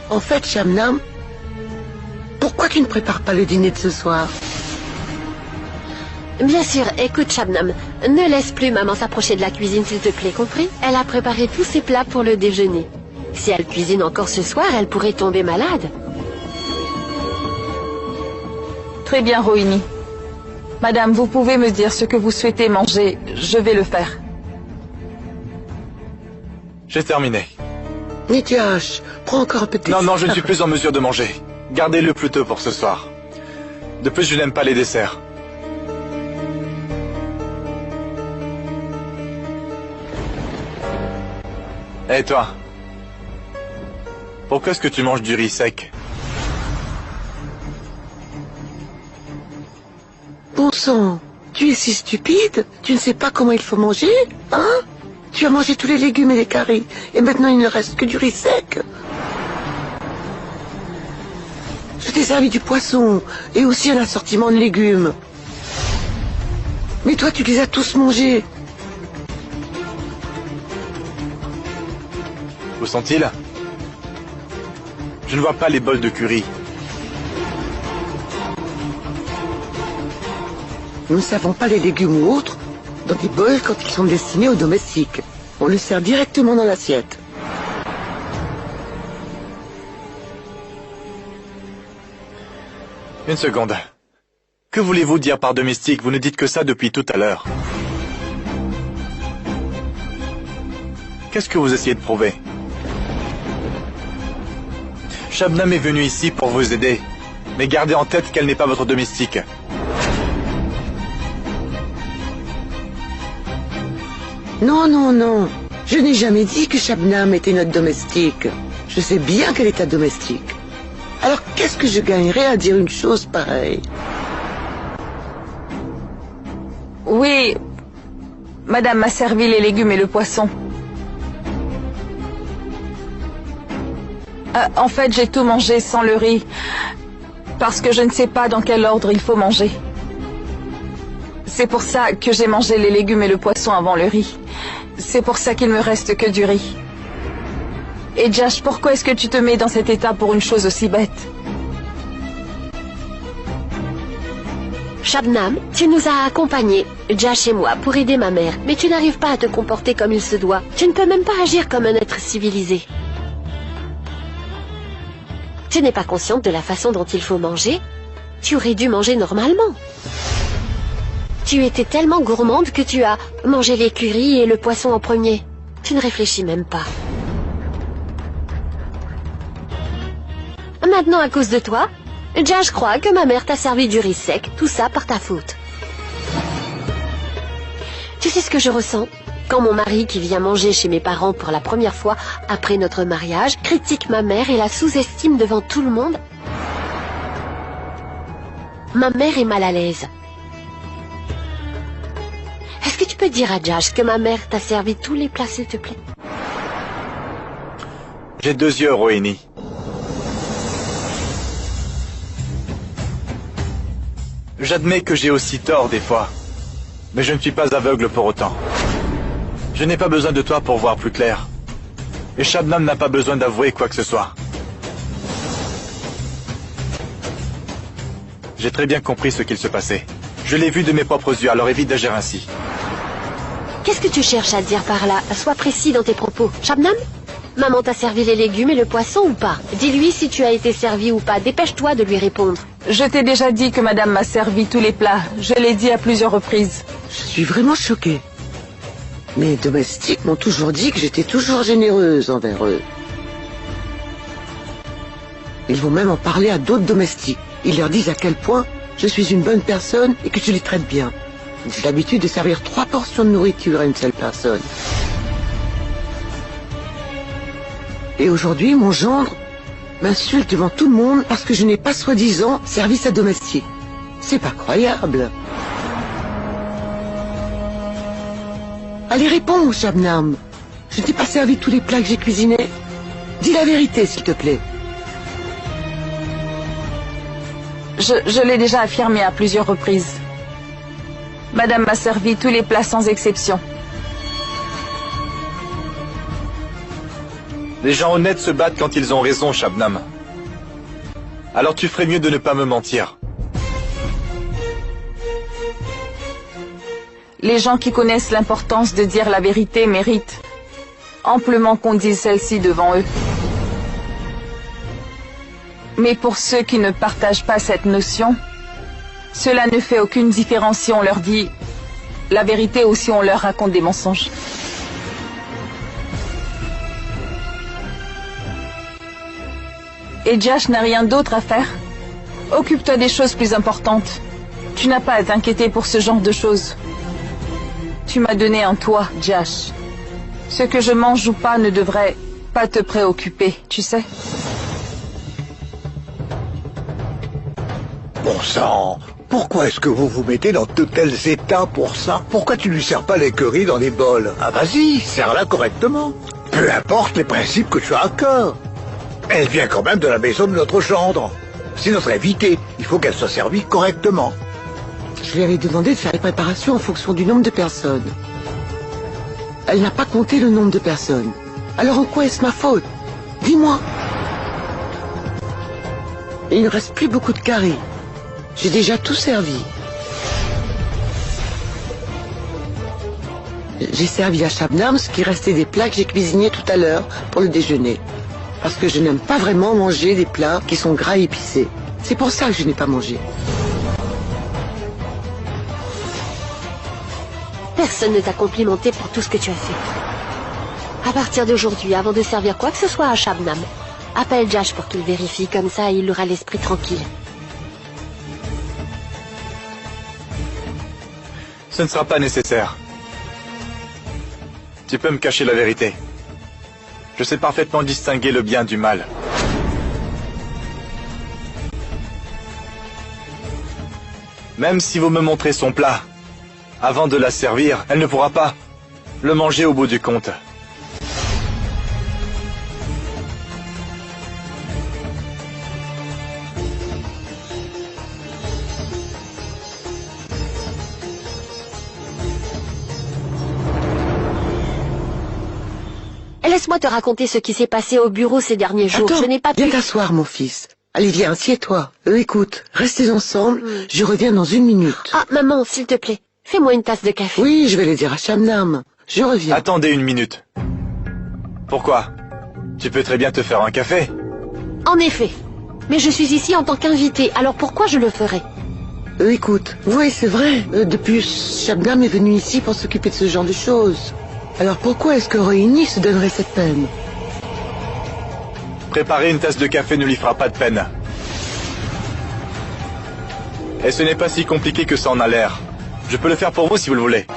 [SPEAKER 2] En fait, Shabnam, pourquoi tu ne prépares pas le dîner de ce soir?
[SPEAKER 3] Bien sûr, écoute Shabnam, ne laisse plus maman s'approcher de la cuisine s'il te plaît, compris? Elle a préparé tous ses plats pour le déjeuner. Si elle cuisine encore ce soir, elle pourrait tomber malade.
[SPEAKER 4] Très bien, Rohini. Madame, vous pouvez me dire ce que vous souhaitez manger. Je vais le faire.
[SPEAKER 7] J'ai terminé.
[SPEAKER 2] Nityash, prends encore un peu de...
[SPEAKER 7] Non, je ne suis plus en mesure de manger. Gardez-le plutôt pour ce soir. De plus, je n'aime pas les desserts. Et toi? Pourquoi est-ce que tu manges du riz sec?
[SPEAKER 2] Bon sang, tu es si stupide? Tu ne sais pas comment il faut manger? Hein? Tu as mangé tous les légumes et les caries, et maintenant il ne reste que du riz sec. Je t'ai servi du poisson, et aussi un assortiment de légumes. Mais toi, tu les as tous mangés.
[SPEAKER 7] Où sont-ils? Je ne vois pas les bols de curry.
[SPEAKER 2] Nous ne savons pas les légumes ou autres dans des bols quand ils sont destinés aux domestiques. On le sert directement dans l'assiette.
[SPEAKER 7] Une seconde. Que voulez-vous dire par domestique? Vous ne dites que ça depuis tout à l'heure. Qu'est-ce que vous essayez de prouver? Shabnam est venue ici pour vous aider. Mais gardez en tête qu'elle n'est pas votre domestique.
[SPEAKER 2] Non, non, non. Je n'ai jamais dit que Shabnam était notre domestique. Je sais bien qu'elle est ta domestique. Alors qu'est-ce que je gagnerais à dire une chose pareille?
[SPEAKER 4] Oui, madame m'a servi les légumes et le poisson. En fait, j'ai tout mangé sans le riz, parce que je ne sais pas dans quel ordre il faut manger. C'est pour ça que j'ai mangé les légumes et le poisson avant le riz. C'est pour ça qu'il me reste que du riz. Et Jash, pourquoi est-ce que tu te mets dans cet état pour une chose aussi bête?
[SPEAKER 3] Shabnam, tu nous as accompagnés, Jash et moi, pour aider ma mère. Mais tu n'arrives pas à te comporter comme il se doit. Tu ne peux même pas agir comme un être civilisé. Tu n'es pas consciente de la façon dont il faut manger? Tu aurais dû manger normalement. Tu étais tellement gourmande que tu as mangé les currys et le poisson en premier. Tu ne réfléchis même pas. Maintenant, à cause de toi, Jash croit que ma mère t'a servi du riz sec, tout ça par ta faute. Tu sais ce que je ressens? Quand mon mari, qui vient manger chez mes parents pour la première fois après notre mariage, critique ma mère et la sous-estime devant tout le monde. Ma mère est mal à l'aise. Est-ce que tu peux dire à Jash que ma mère t'a servi tous les plats, s'il te plaît?
[SPEAKER 7] J'ai 2 yeux, Rohini. J'admets que j'ai aussi tort des fois, mais je ne suis pas aveugle pour autant. Je n'ai pas besoin de toi pour voir plus clair. Et Shabnam n'a pas besoin d'avouer quoi que ce soit. J'ai très bien compris ce qu'il se passait. Je l'ai vu de mes propres yeux, alors évite d'agir ainsi.
[SPEAKER 3] Qu'est-ce que tu cherches à dire par là? Sois précis dans tes propos. Shabnam? Maman t'a servi les légumes et le poisson ou pas? Dis-lui si tu as été servi ou pas. Dépêche-toi de lui répondre.
[SPEAKER 4] Je t'ai déjà dit que madame m'a servi tous les plats. Je l'ai dit à plusieurs reprises.
[SPEAKER 2] Je suis vraiment choquée. Mes domestiques m'ont toujours dit que j'étais toujours généreuse envers eux. Ils vont même en parler à d'autres domestiques. Ils leur disent à quel point je suis une bonne personne et que je les traite bien. J'ai l'habitude de servir 3 portions de nourriture à une seule personne. Et aujourd'hui, mon gendre m'insulte devant tout le monde parce que je n'ai pas soi-disant servi sa domestique. C'est pas croyable. Allez, réponds, Shabnam. Je ne t'ai pas servi tous les plats que j'ai cuisinés. Dis la vérité, s'il te plaît.
[SPEAKER 4] Je l'ai déjà affirmé à plusieurs reprises. Madame m'a servi tous les plats sans exception.
[SPEAKER 7] Les gens honnêtes se battent quand ils ont raison, Shabnam. Alors tu ferais mieux de ne pas me mentir.
[SPEAKER 4] Les gens qui connaissent l'importance de dire la vérité méritent amplement qu'on dise celle-ci devant eux. Mais pour ceux qui ne partagent pas cette notion, cela ne fait aucune différence si on leur dit la vérité ou si on leur raconte des mensonges. Et Jash n'a rien d'autre à faire. Occupe-toi des choses plus importantes. Tu n'as pas à t'inquiéter pour ce genre de choses. Tu m'as donné un toit, Jash. Ce que je mange ou pas ne devrait pas te préoccuper, tu sais.
[SPEAKER 9] Bon sang, pourquoi est-ce que vous vous mettez dans de tels états pour ça? Pourquoi tu lui sers pas les currys dans des bols? Ah vas-y, sers-la correctement. Peu importe les principes que tu as à cœur. Elle vient quand même de la maison de notre gendre. C'est notre invitée, il faut qu'elle soit servie correctement.
[SPEAKER 2] Je lui avais demandé de faire les préparations en fonction du nombre de personnes. Elle n'a pas compté le nombre de personnes. Alors en quoi est-ce ma faute? Dis-moi. Il ne reste plus beaucoup de carrés. J'ai déjà tout servi. J'ai servi à Shabnam ce qui restait des plats que j'ai cuisinés tout à l'heure pour le déjeuner. Parce que je n'aime pas vraiment manger des plats qui sont gras et épicés. C'est pour ça que je n'ai pas mangé.
[SPEAKER 3] Personne ne t'a complimenté pour tout ce que tu as fait. À partir d'aujourd'hui, avant de servir quoi que ce soit à Shabnam, Appelle Josh pour qu'il vérifie, comme ça il aura l'esprit tranquille.
[SPEAKER 7] Ce ne sera pas nécessaire. Tu peux me cacher la vérité. Je sais parfaitement distinguer le bien du mal. Même si vous me montrez son plat, avant de la servir, elle ne pourra pas le manger au bout du compte.
[SPEAKER 3] Laisse-moi te raconter ce qui s'est passé au bureau ces derniers jours.
[SPEAKER 2] Attends,
[SPEAKER 3] Je n'ai pas pu...
[SPEAKER 2] viens t'asseoir, mon fils. Allez, viens, assieds-toi. Écoute, restez ensemble, je reviens dans 1 minute.
[SPEAKER 3] Ah, maman, s'il te plaît, fais-moi une tasse de café.
[SPEAKER 2] Oui, je vais le dire à Shabnam. Je reviens.
[SPEAKER 7] Attendez 1 minute. Pourquoi? Tu peux très bien te faire un café.
[SPEAKER 3] En effet. Mais je suis ici en tant qu'invité, alors pourquoi je le ferais?
[SPEAKER 2] Écoute, oui, c'est vrai. Depuis, Shabnam est venu ici pour s'occuper de ce genre de choses. Alors pourquoi est-ce que Rohini se donnerait cette peine?
[SPEAKER 7] Préparer une tasse de café ne lui fera pas de peine. Et ce n'est pas si compliqué que ça en a l'air. Je peux le faire pour vous si vous le voulez.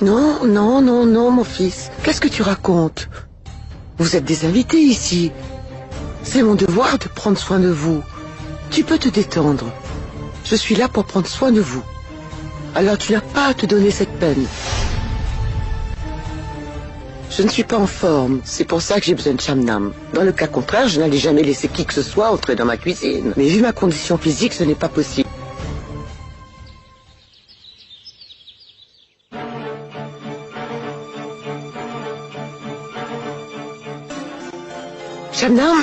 [SPEAKER 2] Non, non, non, non, mon fils. Qu'est-ce que tu racontes? Vous êtes des invités ici. C'est mon devoir de prendre soin de vous. Tu peux te détendre. Je suis là pour prendre soin de vous. Alors tu n'as pas à te donner cette peine. Je ne suis pas en forme, c'est pour ça que j'ai besoin de Shabnam. Dans le cas contraire, je n'allais jamais laisser qui que ce soit entrer dans ma cuisine. Mais vu ma condition physique, ce n'est pas possible. Shabnam?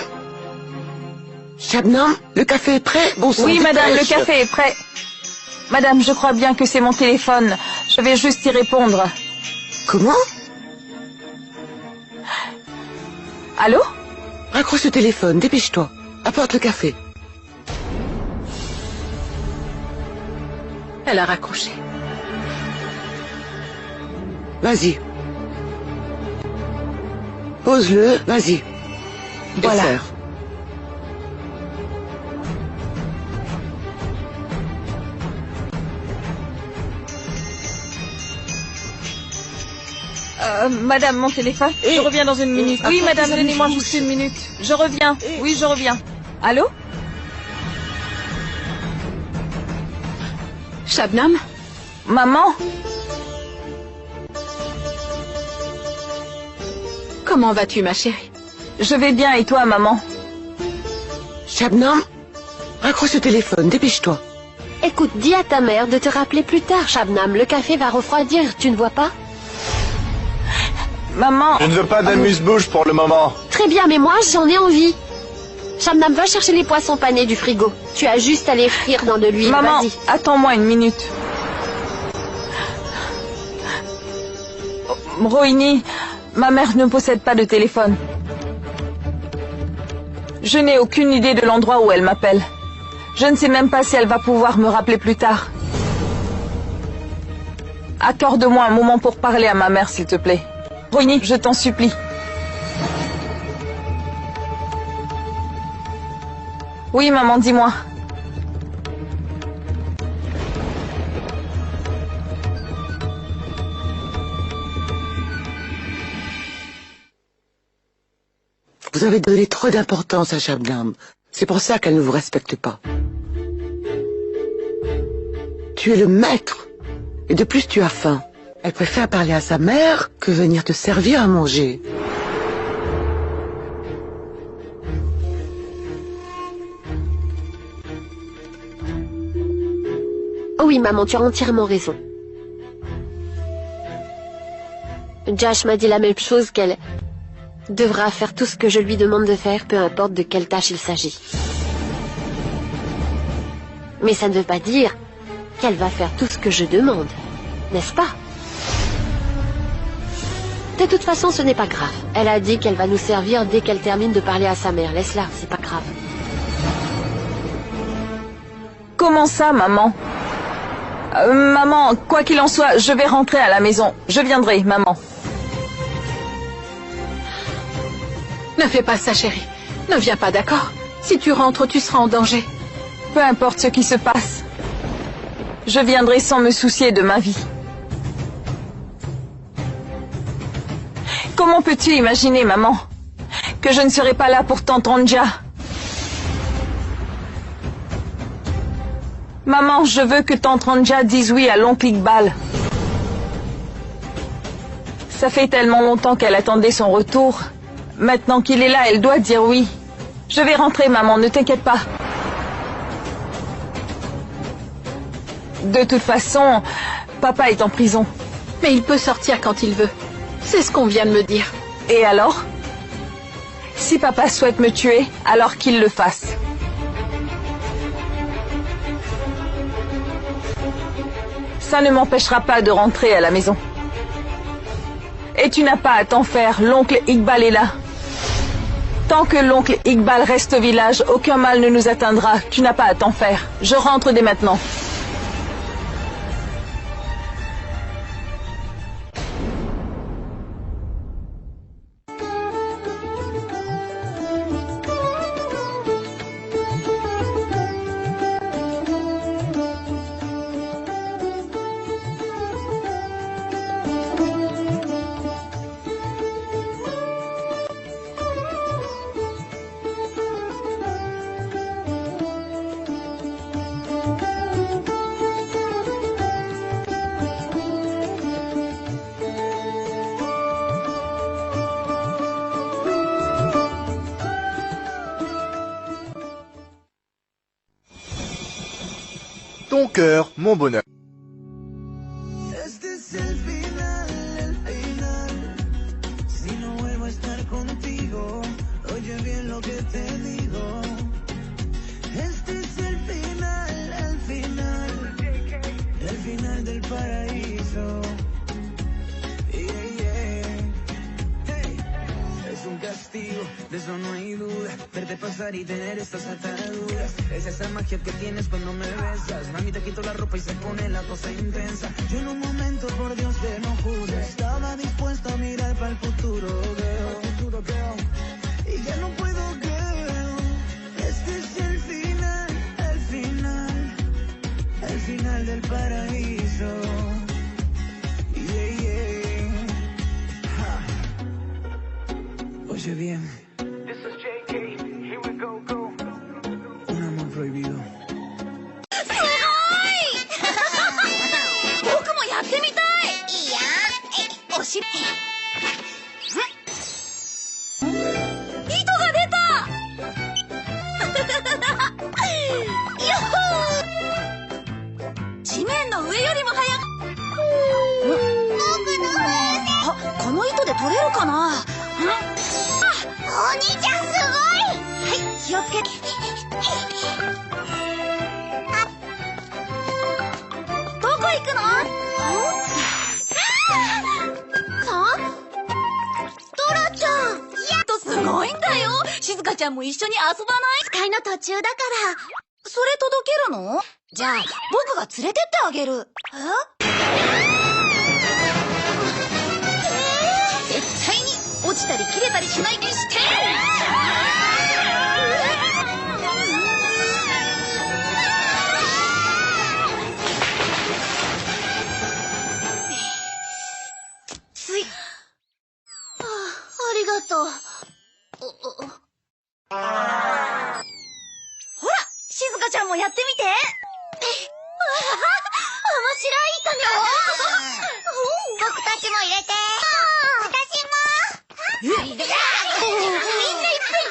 [SPEAKER 2] Shabnam, le café est prêt? Bon sang,
[SPEAKER 4] Oui, madame, le
[SPEAKER 2] dépêche.
[SPEAKER 4] café est prêt. Madame, je crois bien que c'est mon téléphone. Je vais juste y répondre.
[SPEAKER 2] Comment?
[SPEAKER 4] Allô?
[SPEAKER 2] Raccroche le téléphone, dépêche-toi. Apporte le café.
[SPEAKER 6] Elle a raccroché.
[SPEAKER 2] Vas-y. Pose-le, vas-y.
[SPEAKER 4] Voilà.
[SPEAKER 2] Sers.
[SPEAKER 4] Madame, mon téléphone. Je reviens dans 1 minute. Oui,
[SPEAKER 2] apporte
[SPEAKER 4] madame,
[SPEAKER 2] les amis
[SPEAKER 4] donnez-moi
[SPEAKER 2] douces.
[SPEAKER 4] juste 1 minute. Je reviens. Oui, je reviens. Allô?
[SPEAKER 6] Shabnam?
[SPEAKER 4] Maman?
[SPEAKER 6] Comment vas-tu, ma chérie?
[SPEAKER 4] Je vais bien, et toi, maman?
[SPEAKER 2] Shabnam, raccroche le téléphone, dépêche-toi.
[SPEAKER 3] Écoute, dis à ta mère de te rappeler plus tard, Shabnam. Le café va refroidir, tu ne vois pas?
[SPEAKER 4] Maman?
[SPEAKER 7] Je ne veux pas d'amuse-bouche pour le moment.
[SPEAKER 3] Très bien, mais moi, j'en ai envie. Shabnam, va chercher les poissons panés du frigo. Tu as juste à les frire dans de l'huile,
[SPEAKER 4] Maman,
[SPEAKER 3] vas-y.
[SPEAKER 4] attends-moi 1 minute. Rohini, ma mère ne possède pas de téléphone. Je n'ai aucune idée de l'endroit où elle m'appelle. Je ne sais même pas si elle va pouvoir me rappeler plus tard. Accorde-moi un moment pour parler à ma mère, s'il te plaît. Rohini, je t'en supplie. Oui, maman, dis-moi.
[SPEAKER 2] Vous avez donné trop d'importance à Shabnam. C'est pour ça qu'elle ne vous respecte pas. Tu es le maître. Et de plus, tu as faim. Elle préfère parler à sa mère que venir te servir à manger.
[SPEAKER 3] Oh oui, maman, tu as entièrement raison. Josh m'a dit la même chose, qu'elle devra faire tout ce que je lui demande de faire, peu importe de quelle tâche il s'agit. Mais ça ne veut pas dire qu'elle va faire tout ce que je demande, n'est-ce pas? De toute façon, ce n'est pas grave. Elle a dit qu'elle va nous servir dès qu'elle termine de parler à sa mère. Laisse-la, c'est pas grave.
[SPEAKER 4] Comment ça, maman? Maman, quoi qu'il en soit, je vais rentrer à la maison. Je viendrai, maman.
[SPEAKER 6] Ne fais pas ça, chérie. Ne viens pas, d'accord? Si tu rentres, tu seras en danger.
[SPEAKER 4] Peu importe ce qui se passe, je viendrai sans me soucier de ma vie. Comment peux-tu imaginer, maman, que je ne serai pas là pour tante Ronja? Maman, je veux que tante Ronja dise oui à l'oncle Iqbal. Ça fait tellement longtemps qu'elle attendait son retour. Maintenant qu'il est là, elle doit dire oui. Je vais rentrer, maman, ne t'inquiète pas. De toute façon, papa est en prison.
[SPEAKER 6] Mais il peut sortir quand il veut. C'est ce qu'on vient de me dire.
[SPEAKER 4] Et alors? Si papa souhaite me tuer, alors qu'il le fasse. Ça ne m'empêchera pas de rentrer à la maison. Et tu n'as pas à t'en faire, l'oncle Iqbal est là. Tant que l'oncle Iqbal reste au village, aucun mal ne nous atteindra. Tu n'as pas à t'en faire. Je rentre dès maintenant.
[SPEAKER 7] Ton cœur, mon bonheur.
[SPEAKER 10] Este es el final, el final. Si no vuelvo a estar contigo, oye bien lo que te digo. Este es el final del paraíso. Yeah, yeah. Hey. Es un castigo, de eso no hay duda. Verte pasar y tener estas ataduras. Es esa magia que tienes cuando me besas. Mami, te quito la ropa y se pone la cosa intensa. Yo en un momento, por Dios, te lo juro, estaba dispuesta a mirar para el futuro, girl. Y ya no puedo, girl. Este es el final del paraíso. Yeah, yeah. Ha. Oye bien. This is JK, here we go. Un amor prohibido.
[SPEAKER 11] 僕もやってみたい。いや、おしっ。糸が出た。よっほー。地面の上よりも速く。僕の風船。あ、この糸で取れるかな。お兄ちゃんすごい。はい、気をつけて。どこ行くの？トラちゃん。やっとすごいんだよ。静香ちゃんも一緒に遊ばない？使いの途中だから。それ届けるの？じゃあ僕が連れてってあげる。絶対に落ちたり切れたりしないでして。ありがとう。ほら、静香ちゃんもやってみて。面白い糸ね。僕たちも入れて。私も。みんないっぺんに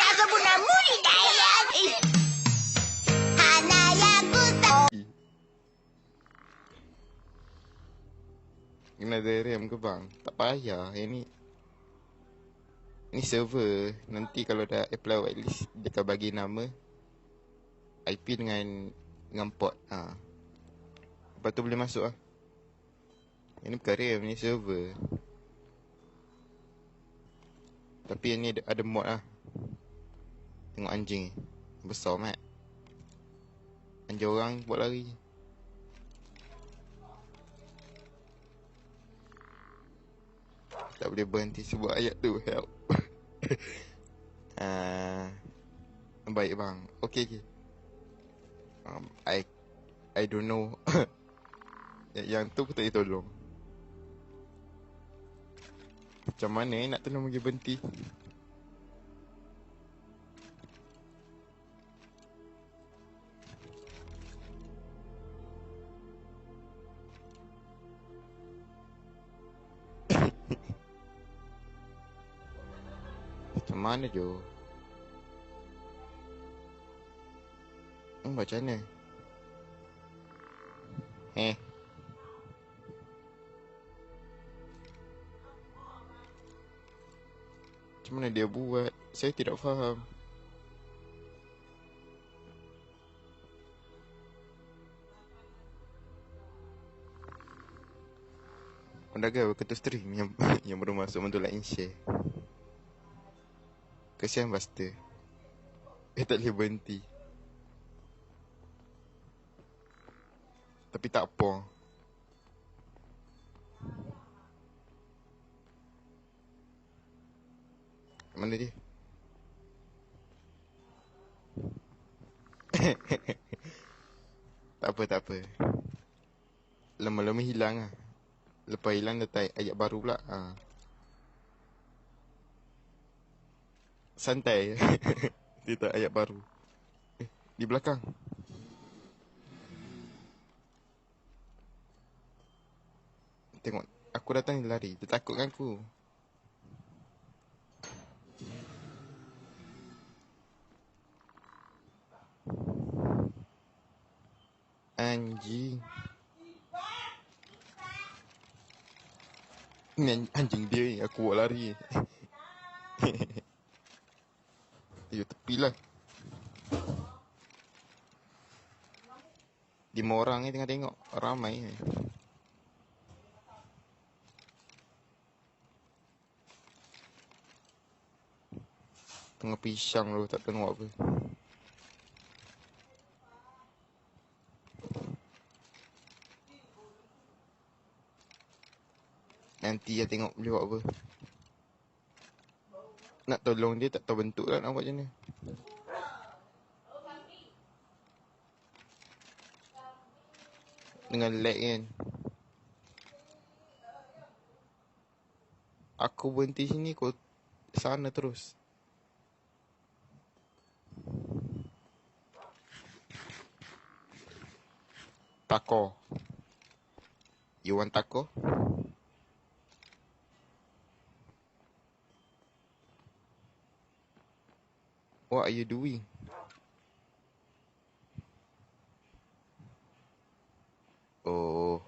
[SPEAKER 11] 遊ぶのは無理だよ。華やぐさ。
[SPEAKER 12] Ada RAM ke bang? Tak payah ini. Ni server. Nanti kalau dah apply whitelist, dia akan bagi nama IP dengan port. Lepas tu boleh masuk lah. Ini bukan RAM, ni server. Tapi yang ni ada mod lah. Tengok anjing. Besar mat. Anjing orang buat lari. Tak boleh berhenti sebut ayat tu. Help. Baik bang. Okay. I don't know. Yang tu pun tak boleh tolong. Macam mana nak tolong bagi berhenti? Macam mana Jo? Macam mana? Macam mana dia buat? Saya tidak faham. Pendagang ketua stream yang baru masuk untuk like and share. Kesian Buster. Dia tak boleh berhenti. Tapi tak apa. Mana dia? Tak apa. Lama-lama hilang lah. Lepas hilang datang ayat baru pula. Santai. Dia tak ayat baru. Di belakang. Tengok. Aku datang dia lari. Dia takut kan aku. Anjing. Ni anjing dia. Aku buat lari. Dia tepilah. 5 orang ni tengah tengok. Ramai ni. Tengah pisang tu. Tak tengok apa. Nanti dia tengok boleh buat apa. Nak tolong dia tak tahu bentuk lah nak buat macam mana. Dengan lag kan. Aku berhenti sini kau sana terus. Taco. You want taco? What are you doing? Oh.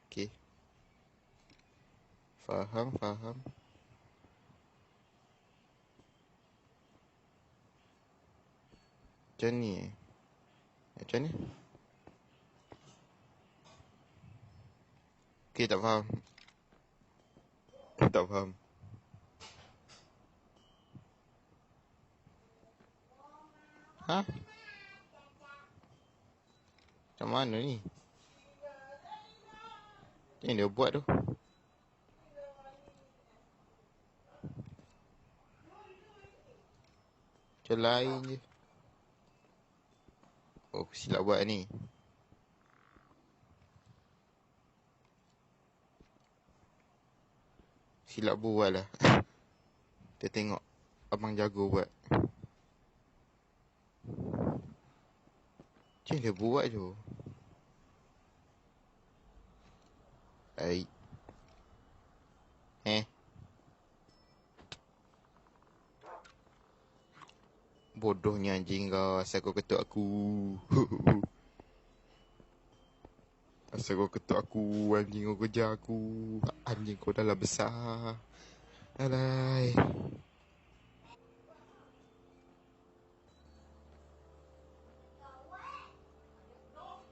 [SPEAKER 12] Okay. Faham. Macam ni Macam ni? Okay, tak faham. Tak faham. Ha? Macam mana ni? Apa yang dia buat tu? Macam lain je. Oh, silap buat ni. Silap buat lah. Kita tengok abang jago buat. Macam dia buat tu. Bodohnya anjing kau. Asal kau ketuk aku. Asal kau ketuk aku. Anjing kau kejar aku. Anjing kau dah lah besar. Alai.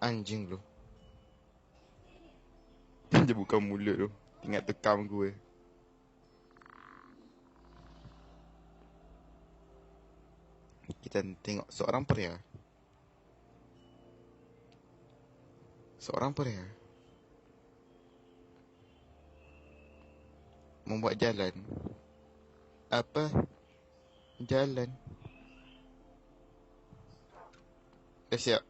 [SPEAKER 12] Anjing lu. Dia buka mulut tu. Tinggal tekam gue. Kita tengok seorang pria. Membuat jalan. Apa? Jalan. Dah siap.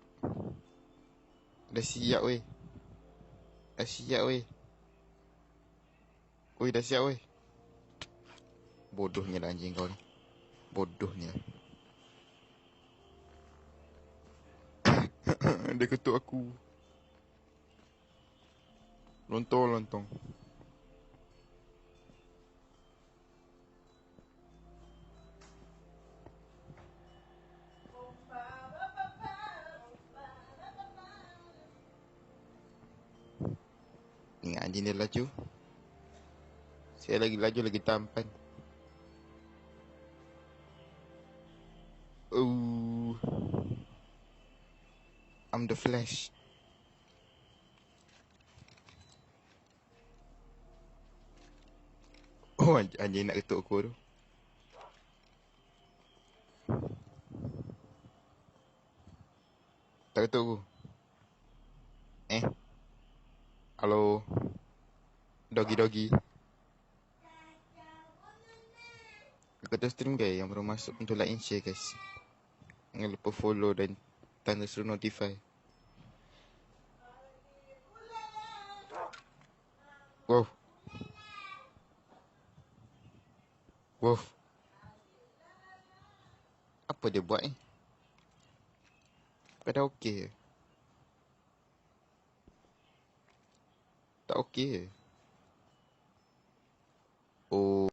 [SPEAKER 12] Dah siap weh. Dah siap weh. Oi, dah siap weh. Bodohnya lah anjing kau ni. Bodohnya. Dia ketuk aku. Lontong. Ingat anjing dia laju. Saya lagi laju lagi tampan. Oh, I'm the Flash. Oh, anjing nak ketuk aku tu. Tak ketuk aku. Halo. Doggy. Ketua stream guys yang baru masuk untuk like and share guys. Jangan lupa follow dan tanda seru notify. Wow. Apa dia buat ni? Pada okey. Tak okey. Oh.